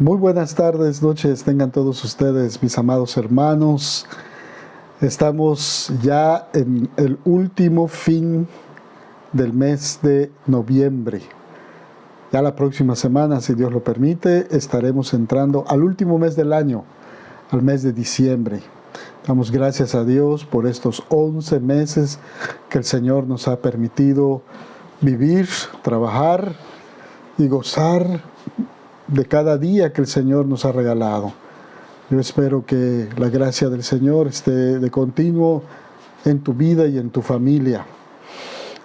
Muy buenas tardes, noches, tengan todos ustedes, mis amados hermanos. Estamos ya en el último fin del mes de noviembre. Ya la próxima semana, si Dios lo permite, estaremos entrando al último mes del año, al mes de diciembre. Damos gracias a Dios por estos 11 meses que el Señor nos ha permitido vivir, trabajar y gozar de cada día que el Señor nos ha regalado. Yo espero que la gracia del Señor esté de continuo en tu vida y en tu familia.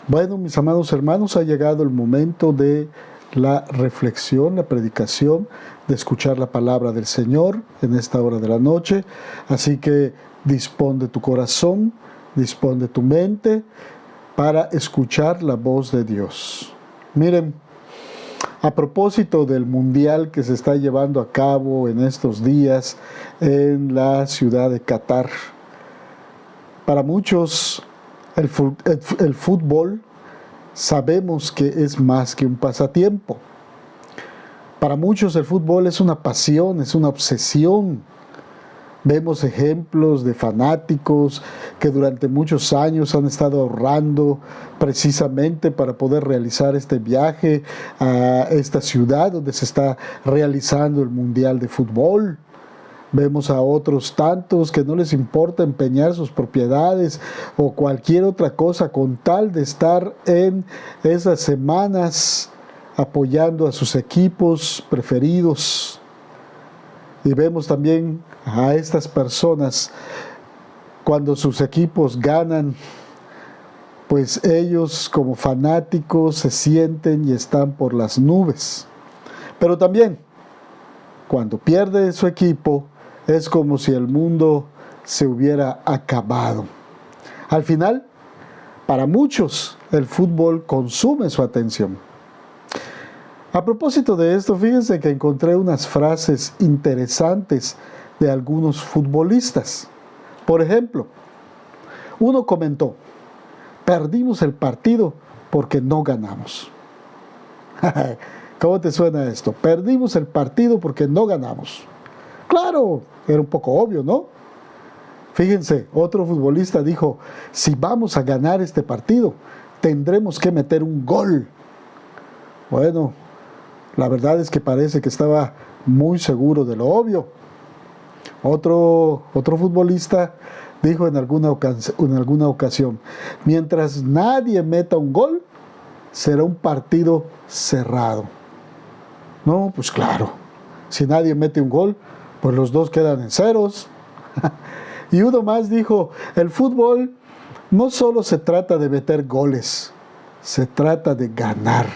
Bueno, mis amados hermanos, ha llegado el momento de la reflexión, la predicación, de escuchar la palabra del Señor en esta hora de la noche. Así que dispón de tu corazón, dispón de tu mente para escuchar la voz de Dios. Miren, a propósito del mundial que se está llevando a cabo en estos días en la ciudad de Qatar, para muchos el fútbol sabemos que es más que un pasatiempo. Para muchos el fútbol es una pasión, es una obsesión. Vemos ejemplos de fanáticos que durante muchos años han estado ahorrando precisamente para poder realizar este viaje a esta ciudad donde se está realizando el Mundial de Fútbol. Vemos a otros tantos que no les importa empeñar sus propiedades o cualquier otra cosa con tal de estar en esas semanas apoyando a sus equipos preferidos. Y vemos también a estas personas cuando sus equipos ganan, pues ellos como fanáticos se sienten y están por las nubes. Pero también cuando pierde su equipo es como si el mundo se hubiera acabado. Al final, para muchos, el fútbol consume su atención. A propósito de esto, fíjense que encontré unas frases interesantes de algunos futbolistas. Por ejemplo, uno comentó: perdimos el partido porque no ganamos. ¿Cómo te suena esto? Perdimos el partido porque no ganamos. Claro, era un poco obvio, ¿no? Fíjense, otro futbolista dijo: si vamos a ganar este partido, tendremos que meter un gol. Bueno, la verdad es que parece que estaba muy seguro de lo obvio. Otro futbolista dijo en alguna ocasión: mientras nadie meta un gol, será un partido cerrado. No, pues claro, si nadie mete un gol, pues los dos quedan en ceros. Y uno más dijo: el fútbol no solo se trata de meter goles, se trata de ganar.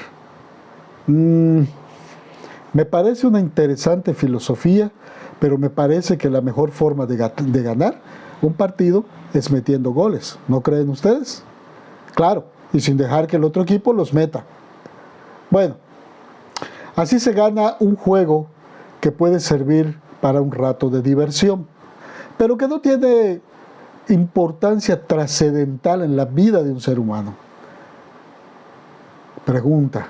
Me parece una interesante filosofía, pero me parece que la mejor forma de ganar un partido es metiendo goles. ¿No creen ustedes? Claro, y sin dejar que el otro equipo los meta. Bueno, así se gana un juego que puede servir para un rato de diversión, pero que no tiene importancia trascendental en la vida de un ser humano. Pregunta: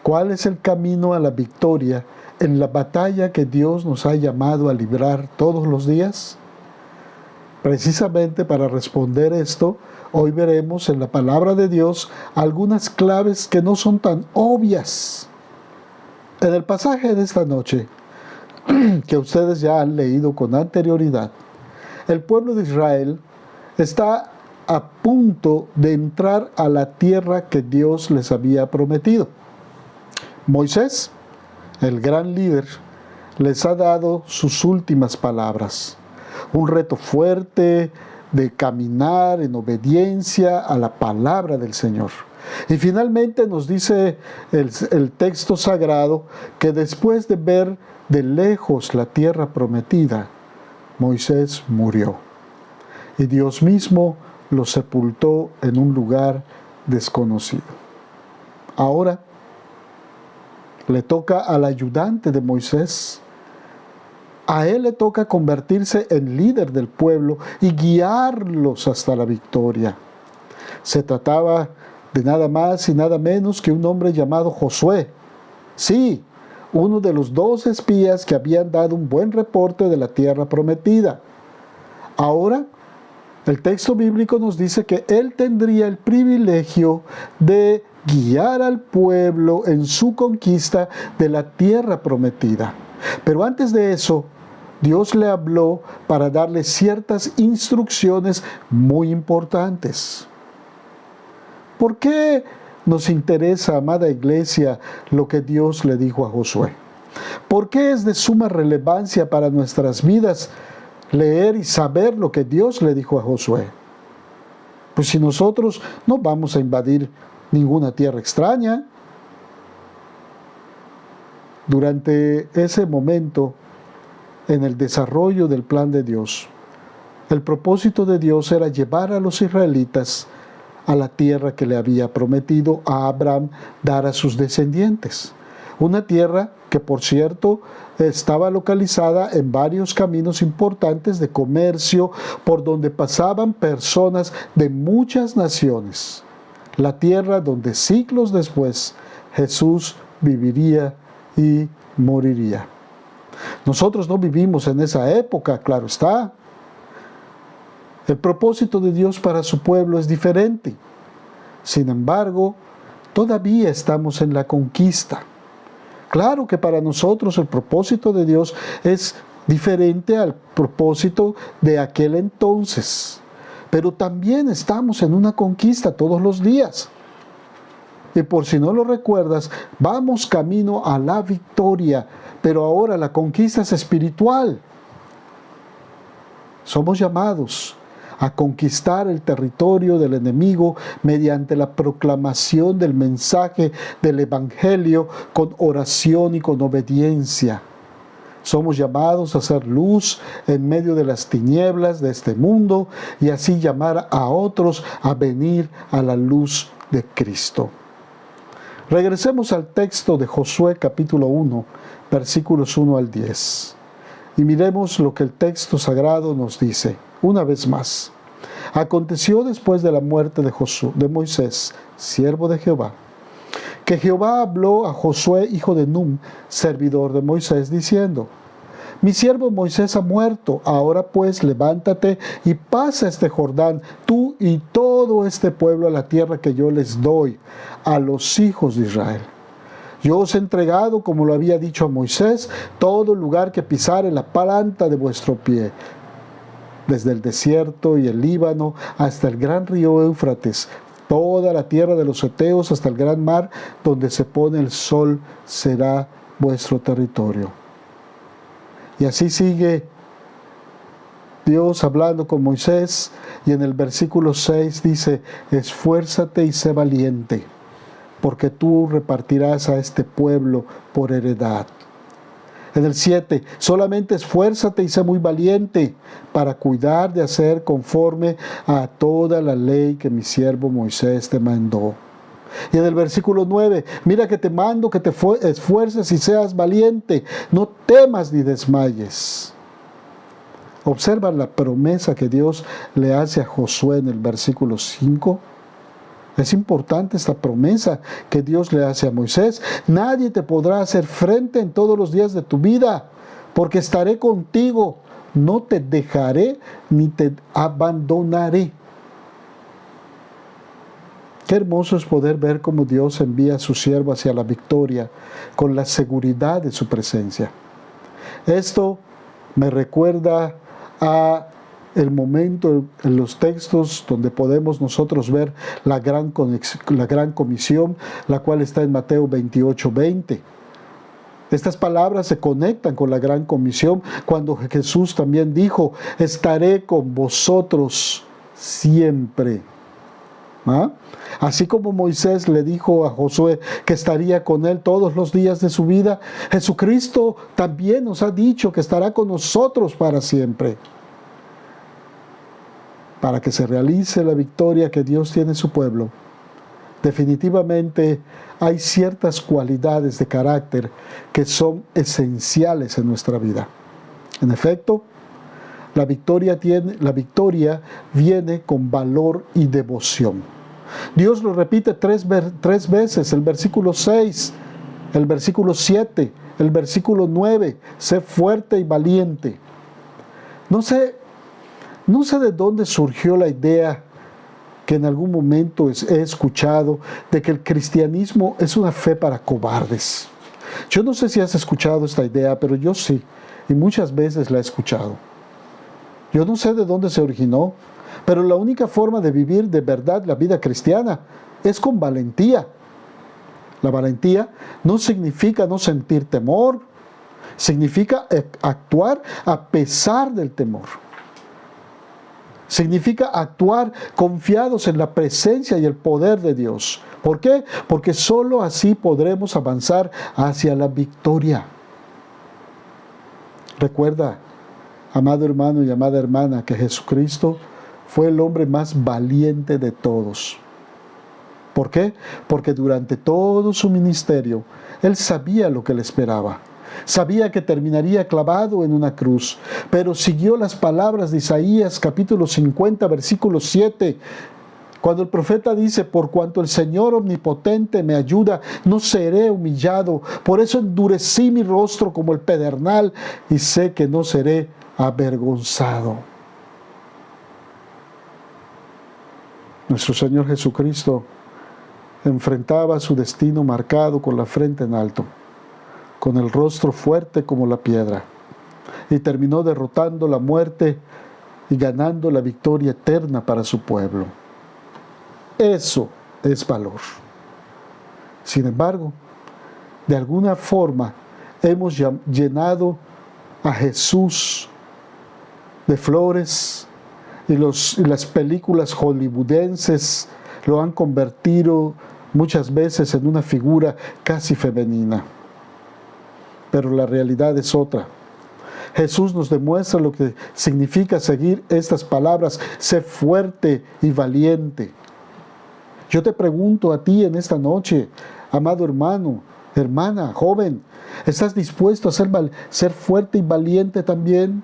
¿cuál es el camino a la victoria en la batalla que Dios nos ha llamado a librar todos los días? Precisamente para responder esto, hoy veremos en la palabra de Dios algunas claves que no son tan obvias. En el pasaje de esta noche, que ustedes ya han leído con anterioridad, el pueblo de Israel está a punto de entrar a la tierra que Dios les había prometido. Moisés, el gran líder, les ha dado sus últimas palabras. Un reto fuerte de caminar en obediencia a la palabra del Señor. Y finalmente nos dice el texto sagrado que después de ver de lejos la tierra prometida, Moisés murió. Y Dios mismo lo sepultó en un lugar desconocido. Ahora le toca al ayudante de Moisés. A él le toca convertirse en líder del pueblo y guiarlos hasta la victoria. Se trataba de nada más y nada menos que un hombre llamado Josué. Sí, uno de los 2 espías que habían dado un buen reporte de la tierra prometida. Ahora, el texto bíblico nos dice que él tendría el privilegio de guiar al pueblo en su conquista de la tierra prometida. Pero antes de eso, Dios le habló para darle ciertas instrucciones muy importantes. ¿Por qué nos interesa, amada iglesia, lo que Dios le dijo a Josué? ¿Por qué es de suma relevancia para nuestras vidas leer y saber lo que Dios le dijo a Josué? Pues si nosotros no vamos a invadir ninguna tierra extraña. Durante ese momento, en el desarrollo del plan de Dios, el propósito de Dios era llevar a los israelitas a la tierra que le había prometido a Abraham dar a sus descendientes. Una tierra que, por cierto, estaba localizada en varios caminos importantes de comercio por donde pasaban personas de muchas naciones. La tierra donde siglos después Jesús viviría y moriría. Nosotros no vivimos en esa época, claro está. El propósito de Dios para su pueblo es diferente. Sin embargo, todavía estamos en la conquista. Claro que para nosotros el propósito de Dios es diferente al propósito de aquel entonces. Pero también estamos en una conquista todos los días. Y por si no lo recuerdas, vamos camino a la victoria, pero ahora la conquista es espiritual. Somos llamados a conquistar el territorio del enemigo mediante la proclamación del mensaje del Evangelio con oración y con obediencia. Somos llamados a hacer luz en medio de las tinieblas de este mundo y así llamar a otros a venir a la luz de Cristo. Regresemos al texto de Josué capítulo 1, versículos 1 al 10. Y miremos lo que el texto sagrado nos dice. Una vez más, aconteció después de la muerte de Moisés, siervo de Jehová, que Jehová habló a Josué, hijo de Nun, servidor de Moisés, diciendo: Mi siervo Moisés ha muerto, ahora pues levántate y pasa este Jordán, tú y todo este pueblo a la tierra que yo les doy, a los hijos de Israel. Yo os he entregado, como lo había dicho a Moisés, todo lugar que pisare la planta de vuestro pie, desde el desierto y el Líbano hasta el gran río Éufrates, toda la tierra de los heteos hasta el gran mar, donde se pone el sol, será vuestro territorio. Y así sigue Dios hablando con Moisés, y en el versículo 6 dice: esfuérzate y sé valiente, porque tú repartirás a este pueblo por heredad. En el 7, solamente esfuérzate y sé muy valiente para cuidar de hacer conforme a toda la ley que mi siervo Moisés te mandó. Y en el versículo 9, mira que te mando que te esfuerces y seas valiente, no temas ni desmayes. Observa la promesa que Dios le hace a Josué en el versículo 5. Es importante esta promesa que Dios le hace a Moisés. Nadie te podrá hacer frente en todos los días de tu vida, porque estaré contigo, no te dejaré ni te abandonaré. Qué hermoso es poder ver cómo Dios envía a su siervo hacia la victoria con la seguridad de su presencia. Esto me recuerda a el momento en los textos donde podemos nosotros ver la gran comisión, la cual está en Mateo 28:20. Estas palabras se conectan con la gran comisión cuando Jesús también dijo: estaré con vosotros siempre. ¿Ah? Así como Moisés le dijo a Josué que estaría con él todos los días de su vida, Jesucristo también nos ha dicho que estará con nosotros para siempre. Para que se realice la victoria que Dios tiene en su pueblo, definitivamente hay ciertas cualidades de carácter que son esenciales en nuestra vida. En efecto, la victoria viene con valor y devoción. Dios lo repite tres veces. El versículo 6 el versículo 7, el versículo 9, sé fuerte y valiente. No sé de dónde surgió la idea que en algún momento he escuchado de que el cristianismo es una fe para cobardes. Yo no sé si has escuchado esta idea, pero yo sí, y muchas veces la he escuchado. Yo no sé de dónde se originó, pero la única forma de vivir de verdad la vida cristiana es con valentía. La valentía no significa no sentir temor, significa actuar a pesar del temor. Significa actuar confiados en la presencia y el poder de Dios. ¿Por qué? Porque solo así podremos avanzar hacia la victoria. Recuerda, amado hermano y amada hermana, que Jesucristo fue el hombre más valiente de todos. ¿Por qué? Porque durante todo su ministerio, Él sabía lo que le esperaba. Sabía que terminaría clavado en una cruz, pero siguió las palabras de Isaías capítulo 50, versículo 7, cuando el profeta dice: por cuanto el Señor omnipotente me ayuda, no seré humillado. Por eso endurecí mi rostro como el pedernal y sé que no seré avergonzado. Nuestro Señor Jesucristo enfrentaba su destino marcado con la frente en alto, con el rostro fuerte como la piedra, y terminó derrotando la muerte y ganando la victoria eterna para su pueblo. Eso es valor. Sin embargo, de alguna forma hemos llenado a Jesús de flores, y las películas hollywoodenses lo han convertido muchas veces en una figura casi femenina. Pero la realidad es otra. Jesús nos demuestra lo que significa seguir estas palabras: sé fuerte y valiente. Yo te pregunto a ti en esta noche, amado hermano, hermana, joven, ¿estás dispuesto a ser fuerte y valiente también?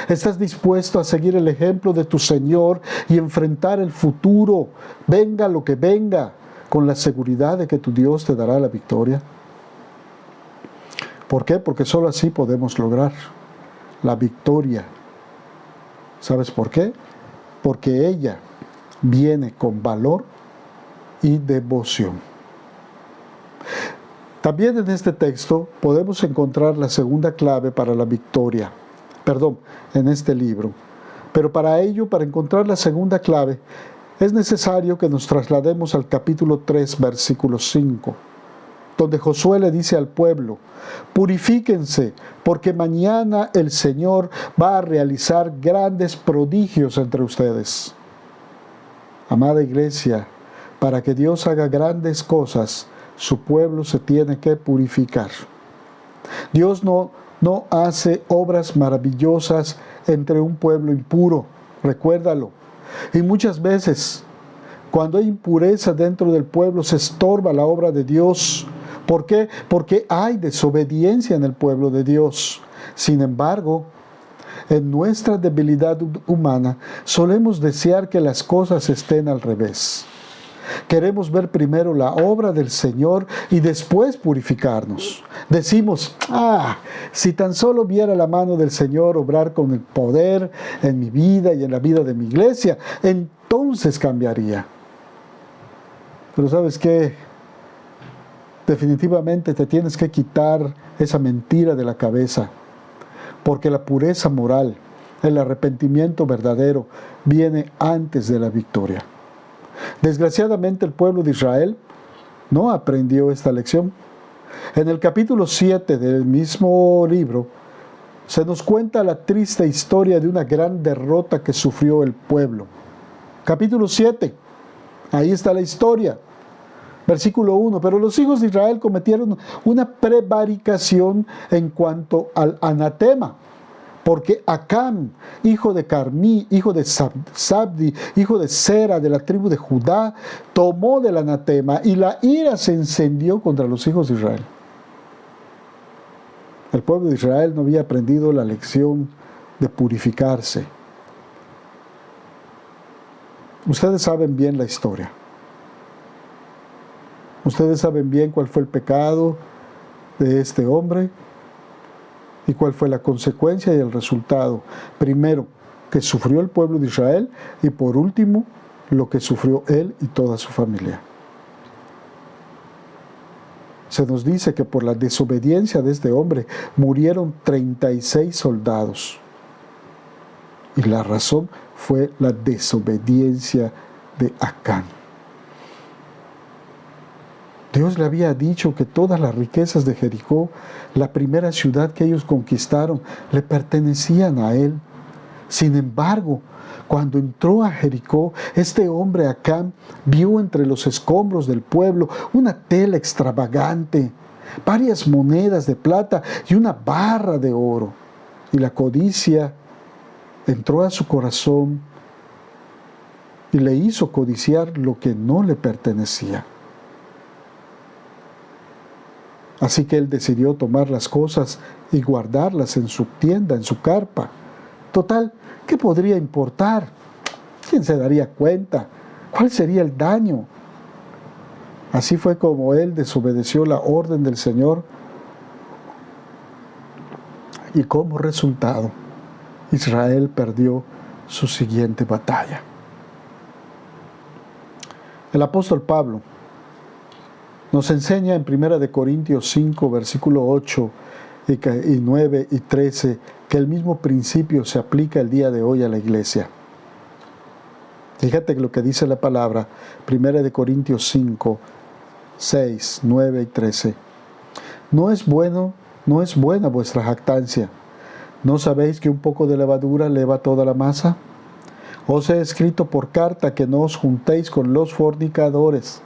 ¿Estás dispuesto a seguir el ejemplo de tu Señor y enfrentar el futuro, venga lo que venga, con la seguridad de que tu Dios te dará la victoria? ¿Por qué? Porque solo así podemos lograr la victoria. ¿Sabes por qué? Porque ella viene con valor y devoción. También en este texto podemos encontrar la segunda clave para la victoria. En este libro. Pero para ello, para encontrar la segunda clave, es necesario que nos traslademos al capítulo 3, versículo 5, donde Josué le dice al pueblo: purifíquense, porque mañana el Señor va a realizar grandes prodigios entre ustedes. Amada iglesia, para que Dios haga grandes cosas, su pueblo se tiene que purificar. Dios no hace obras maravillosas entre un pueblo impuro, recuérdalo. Y muchas veces, cuando hay impureza dentro del pueblo, se estorba la obra de Dios. ¿Por qué? Porque hay desobediencia en el pueblo de Dios. Sin embargo, en nuestra debilidad humana, solemos desear que las cosas estén al revés. Queremos ver primero la obra del Señor y después purificarnos. Decimos: si tan solo viera la mano del Señor obrar con el poder en mi vida y en la vida de mi iglesia, entonces cambiaría. Pero ¿sabes qué? Definitivamente te tienes que quitar esa mentira de la cabeza, porque la pureza moral, el arrepentimiento verdadero, viene antes de la victoria. Desgraciadamente el pueblo de Israel no aprendió esta lección. En el capítulo 7 del mismo libro se nos cuenta la triste historia de una gran derrota que sufrió el pueblo. Capítulo 7, ahí está la historia. Versículo 1, pero los hijos de Israel cometieron una prevaricación en cuanto al anatema, porque Acán, hijo de Carmí, hijo de Sabdi, hijo de Sera, de la tribu de Judá, tomó del anatema, y la ira se encendió contra los hijos de Israel. El pueblo de Israel no había aprendido la lección de purificarse. Ustedes saben bien la historia. Ustedes saben bien cuál fue el pecado de este hombre. ¿Y cuál fue la consecuencia y el resultado? Primero, que sufrió el pueblo de Israel, y por último, lo que sufrió él y toda su familia. Se nos dice que por la desobediencia de este hombre murieron 36 soldados. Y la razón fue la desobediencia de Acán. Dios le había dicho que todas las riquezas de Jericó, la primera ciudad que ellos conquistaron, le pertenecían a él. Sin embargo, cuando entró a Jericó, este hombre Acán vio entre los escombros del pueblo una tela extravagante, varias monedas de plata y una barra de oro. Y la codicia entró a su corazón y le hizo codiciar lo que no le pertenecía. Así que él decidió tomar las cosas y guardarlas en su tienda, en su carpa. Total, ¿qué podría importar? ¿Quién se daría cuenta? ¿Cuál sería el daño? Así fue como él desobedeció la orden del Señor. Y como resultado, Israel perdió su siguiente batalla. El apóstol Pablo nos enseña en 1 Corintios 5, versículo 8 y 9 y 13, que el mismo principio se aplica el día de hoy a la iglesia. Fíjate lo que dice la palabra, 1 Corintios 5, 6, 9 y 13. No es buena vuestra jactancia. ¿No sabéis que un poco de levadura leva toda la masa? Os he escrito por carta que no os juntéis con los fornicadores.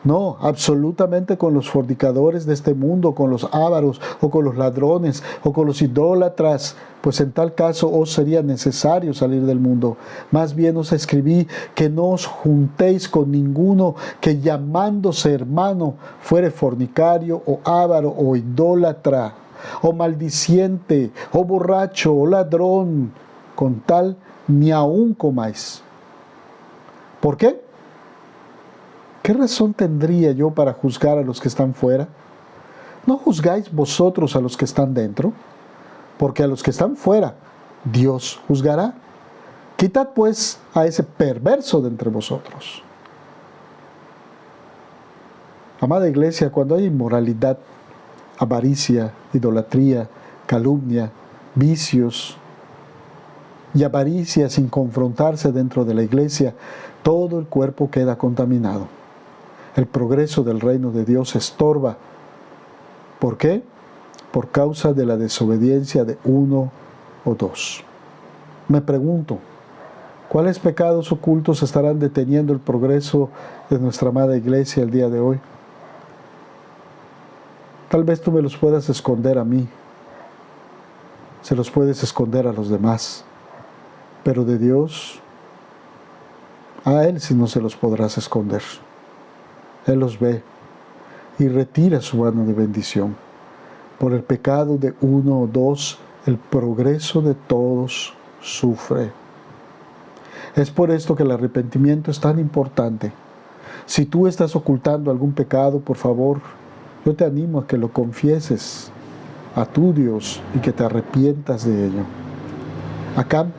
No, absolutamente con los fornicadores de este mundo, con los ávaros, o con los ladrones, o con los idólatras, pues en tal caso os sería necesario salir del mundo. Más bien os escribí que no os juntéis con ninguno que llamándose hermano fuere fornicario, o ávaro, o idólatra, o maldiciente, o borracho, o ladrón, con tal ni aun comáis. ¿Por qué? ¿Qué razón tendría yo para juzgar a los que están fuera? ¿No juzgáis vosotros a los que están dentro? Porque a los que están fuera, Dios juzgará. Quitad pues a ese perverso de entre vosotros. Amada iglesia, cuando hay inmoralidad, avaricia, idolatría, calumnia, vicios y avaricia sin confrontarse dentro de la iglesia, todo el cuerpo queda contaminado. El progreso del reino de Dios estorba. ¿Por qué? Por causa de la desobediencia de uno o dos. Me pregunto, ¿cuáles pecados ocultos estarán deteniendo el progreso de nuestra amada iglesia el día de hoy? Tal vez tú me los puedas esconder a mí, se los puedes esconder a los demás, pero de Dios, a Él sí no se los podrás esconder. Él los ve y retira su mano de bendición. Por el pecado de uno o dos, el progreso de todos sufre. Es por esto que el arrepentimiento es tan importante. Si tú estás ocultando algún pecado, por favor, yo te animo a que lo confieses a tu Dios y que te arrepientas de ello. Acán,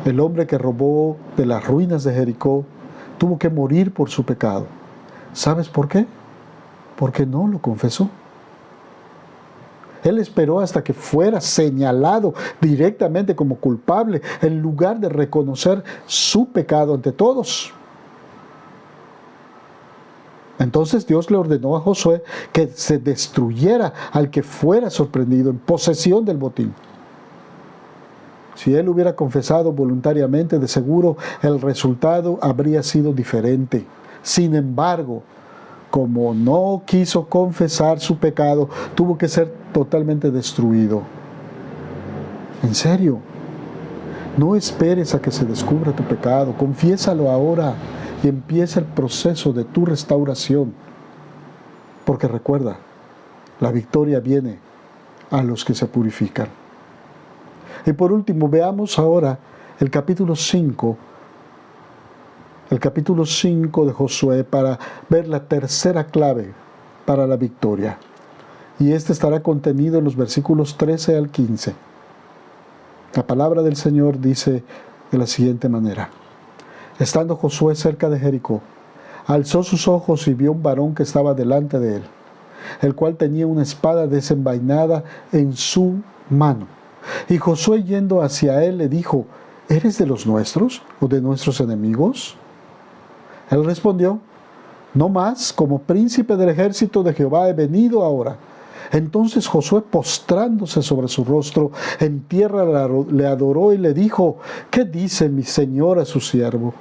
el hombre que robó de las ruinas de Jericó, tuvo que morir por su pecado. ¿Sabes por qué? Porque no lo confesó. Él esperó hasta que fuera señalado directamente como culpable, en lugar de reconocer su pecado ante todos. Entonces Dios le ordenó a Josué que se destruyera al que fuera sorprendido en posesión del botín. Si él hubiera confesado voluntariamente, de seguro el resultado habría sido diferente. Sin embargo, como no quiso confesar su pecado, tuvo que ser totalmente destruido. En serio, no esperes a que se descubra tu pecado, confiésalo ahora y empieza el proceso de tu restauración. Porque recuerda, la victoria viene a los que se purifican. Y por último, veamos ahora el capítulo 5 de Josué para ver la tercera clave para la victoria. y este estará contenido en los versículos 13 al 15. La palabra del Señor dice de la siguiente manera: estando Josué cerca de Jericó, alzó sus ojos y vio un varón que estaba delante de él, el cual tenía una espada desenvainada en su mano. Y Josué, yendo hacia él, le dijo: ¿eres de los nuestros o de nuestros enemigos? Él respondió: no más, como príncipe del ejército de Jehová he venido ahora. Entonces Josué, postrándose sobre su rostro en tierra, le adoró y le dijo: ¿qué dice mi señor a su siervo?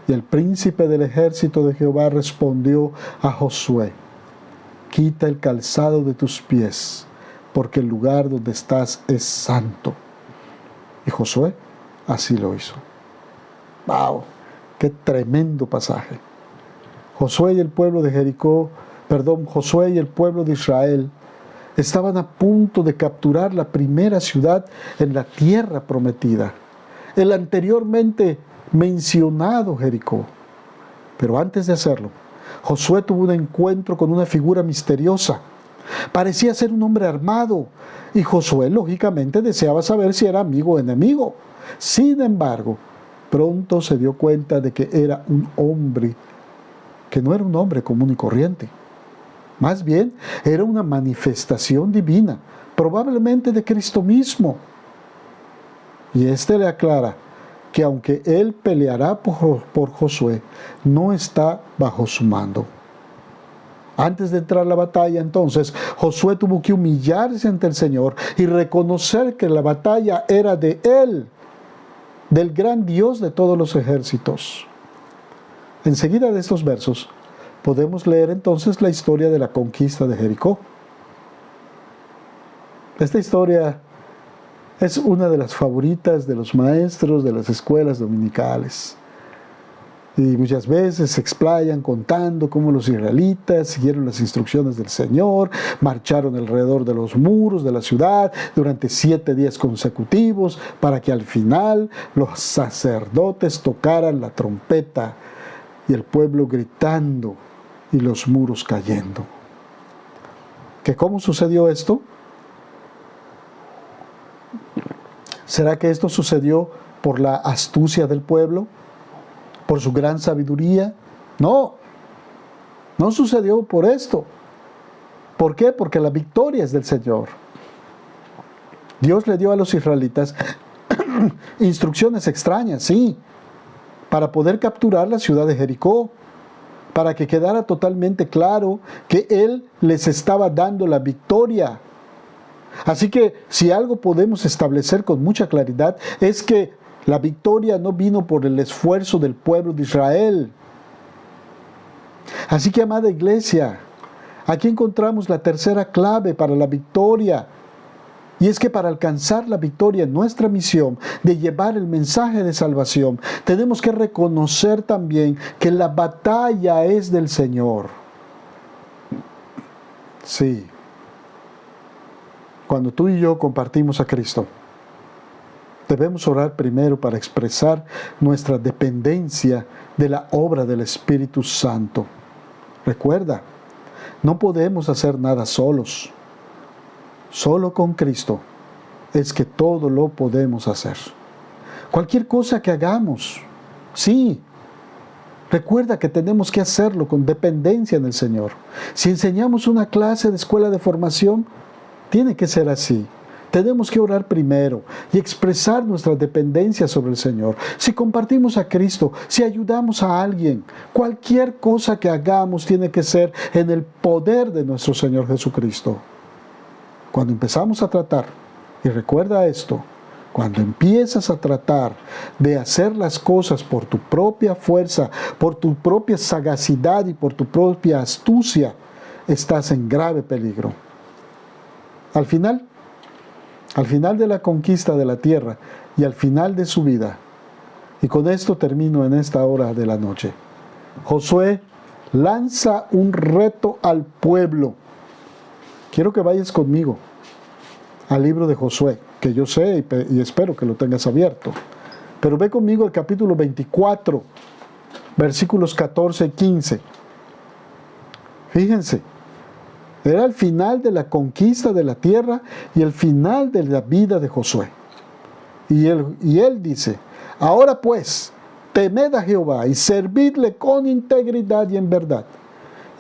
Y el príncipe del ejército de Jehová respondió a Josué: quita el calzado de tus pies, porque el lugar donde estás es santo. Y Josué así lo hizo. ¡Wow! ¡Qué tremendo pasaje! Josué y el pueblo de Israel estaban a punto de capturar la primera ciudad en la tierra prometida, el anteriormente mencionado Jericó. Pero antes de hacerlo, Josué tuvo un encuentro con una figura misteriosa. Parecía ser un hombre armado, y Josué lógicamente deseaba saber si era amigo o enemigo. Sin embargo, pronto se dio cuenta de que era un hombre que no era un hombre común y corriente. Más bien, era una manifestación divina, probablemente de Cristo mismo. Y le aclara que aunque él peleará por Josué, no está bajo su mando. Antes de entrar a la batalla, entonces, Josué tuvo que humillarse ante el Señor y reconocer que la batalla era de él, del gran Dios de todos los ejércitos. Enseguida de estos versos, podemos leer entonces la historia de la conquista de Jericó. Esta historia es una de las favoritas de los maestros de las escuelas dominicales. Y muchas veces se explayan contando cómo los israelitas siguieron las instrucciones del Señor, marcharon alrededor de los muros de la ciudad durante 7 días consecutivos, para que al final los sacerdotes tocaran la trompeta y el pueblo gritando y los muros cayendo. ¿Que cómo sucedió esto? ¿Será que esto sucedió por la astucia del pueblo? ¿Por su gran sabiduría? No sucedió por esto. ¿Por qué? Porque la victoria es del Señor. Dios le dio a los israelitas instrucciones extrañas, sí, para poder capturar la ciudad de Jericó, para que quedara totalmente claro que Él les estaba dando la victoria. Así que si algo podemos establecer con mucha claridad es que la victoria no vino por el esfuerzo del pueblo de Israel. Así que, amada iglesia, aquí encontramos la tercera clave para la victoria. Y es que para alcanzar la victoria en nuestra misión de llevar el mensaje de salvación, tenemos que reconocer también que la batalla es del Señor. Sí. Cuando tú y yo compartimos a Cristo, debemos orar primero para expresar nuestra dependencia de la obra del Espíritu Santo. Recuerda, no podemos hacer nada solos. Solo con Cristo es que todo lo podemos hacer. Cualquier cosa que hagamos, sí, recuerda que tenemos que hacerlo con dependencia en el Señor. Si enseñamos una clase de escuela de formación, tiene que ser así. Tenemos que orar primero y expresar nuestra dependencia sobre el Señor. Si compartimos a Cristo, si ayudamos a alguien, cualquier cosa que hagamos tiene que ser en el poder de nuestro Señor Jesucristo. Cuando empezamos a tratar, y recuerda esto, cuando empiezas a tratar de hacer las cosas por tu propia fuerza, por tu propia sagacidad y por tu propia astucia, estás en grave peligro. Al final de la conquista de la tierra y al final de su vida, y con esto termino en esta hora de la noche, Josué lanza un reto al pueblo. Quiero que vayas conmigo al libro de Josué, que yo sé y espero que lo tengas abierto. Pero ve conmigo al capítulo 24, versículos 14 y 15. Fíjense, Era el final de la conquista de la tierra y el final de la vida de Josué. Y él dice, ahora pues, temed a Jehová y servidle con integridad y en verdad.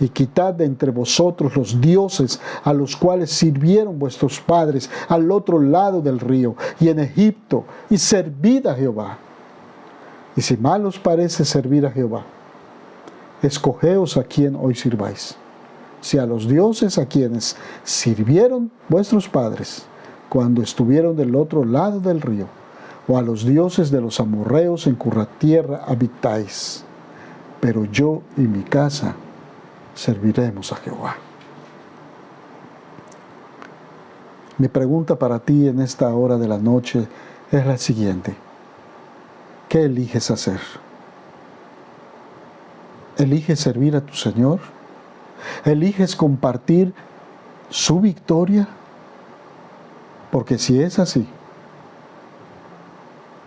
Y quitad de entre vosotros los dioses a los cuales sirvieron vuestros padres al otro lado del río y en Egipto, y servid a Jehová. Y si mal os parece servir a Jehová, escogeos a quien hoy sirváis. Si a los dioses a quienes sirvieron vuestros padres cuando estuvieron del otro lado del río, o a los dioses de los amorreos en cuya tierra habitáis. Pero yo y mi casa serviremos a Jehová. Mi pregunta para ti en esta hora de la noche es la siguiente. ¿Qué eliges hacer? ¿Eliges servir a tu Señor? ¿Eliges compartir su victoria? Porque si es así,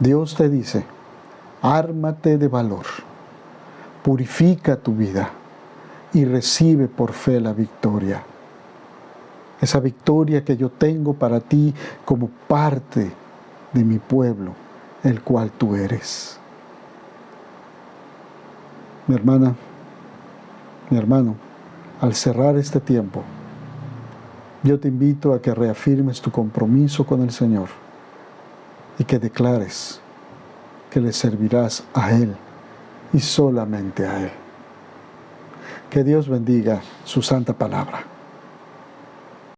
Dios te dice, ármate de valor, purifica tu vida y recibe por fe la victoria. Esa victoria que yo tengo para ti como parte de mi pueblo, el cual tú eres. Mi hermana, mi hermano, al cerrar este tiempo, yo te invito a que reafirmes tu compromiso con el Señor y que declares que le servirás a Él y solamente a Él. Que Dios bendiga su santa palabra.